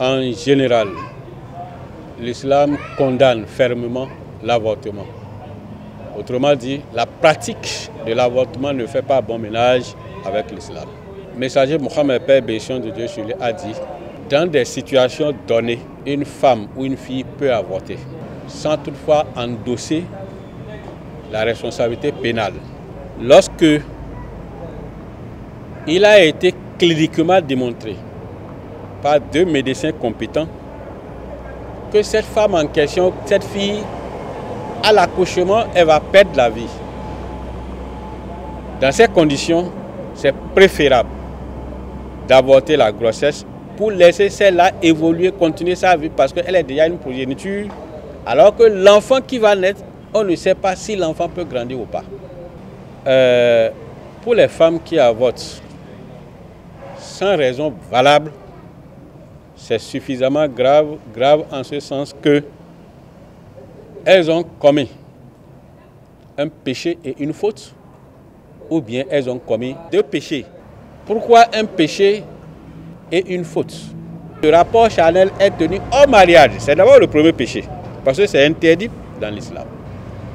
En général, l'islam condamne fermement l'avortement. Autrement dit, la pratique de l'avortement ne fait pas bon ménage avec l'islam. Le messager Mohammed, paix et bénédiction de Dieu sur lui, a dit: dans des situations données, une femme ou une fille peut avorter, sans toutefois endosser la responsabilité pénale. Lorsque il a été cliniquement démontré par 2 médecins compétents que cette femme en question, cette fille, à l'accouchement, elle va perdre la vie. Dans ces conditions, c'est préférable d'avorter la grossesse pour laisser celle-là évoluer, continuer sa vie, parce qu'elle est déjà une progéniture, alors que l'enfant qui va naître, on ne sait pas si l'enfant peut grandir ou pas. Pour les femmes qui avortent sans raison valable, c'est suffisamment grave en ce sens que elles ont commis un péché et une faute, ou bien elles ont commis 2 péchés. Pourquoi un péché et une faute? Le rapport charnel est tenu au mariage. C'est d'abord le premier péché, parce que c'est interdit dans l'islam.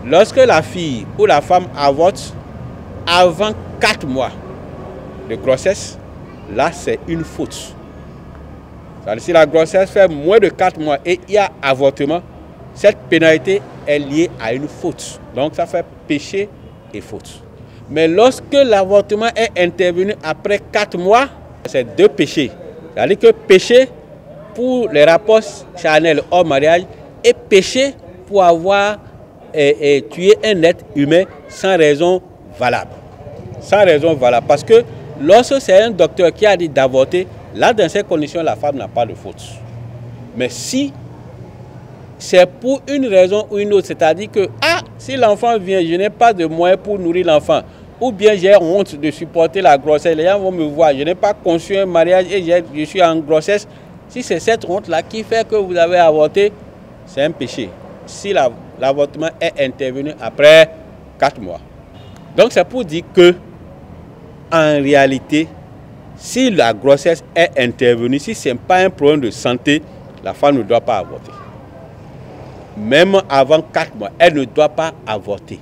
Lorsque la fille ou la femme avorte avant 4 mois de grossesse, là c'est une faute. C'est-à-dire, si la grossesse fait moins de 4 mois et il y a avortement, cette pénalité est liée à une faute. Donc ça fait péché et faute. Mais lorsque l'avortement est intervenu après 4 mois, c'est 2 péchés. C'est-à-dire que péché pour les rapports charnels hors mariage et péché pour avoir tué un être humain sans raison valable. Sans raison valable. Parce que lorsque c'est un docteur qui a dit d'avorter, là dans ces conditions, la femme n'a pas de faute. Mais si c'est pour une raison ou une autre, c'est-à-dire que si l'enfant vient, je n'ai pas de moyens pour nourrir l'enfant, ou bien j'ai honte de supporter la grossesse, les gens vont me voir, je n'ai pas conçu un mariage et je suis en grossesse. Si c'est cette honte-là qui fait que vous avez avorté, c'est un péché. Si l'avortement est intervenu après 4 mois. Donc c'est pour dire que, en réalité, si la grossesse est intervenue, si ce n'est pas un problème de santé, la femme ne doit pas avorter. Même avant 4 mois, elle ne doit pas avorter.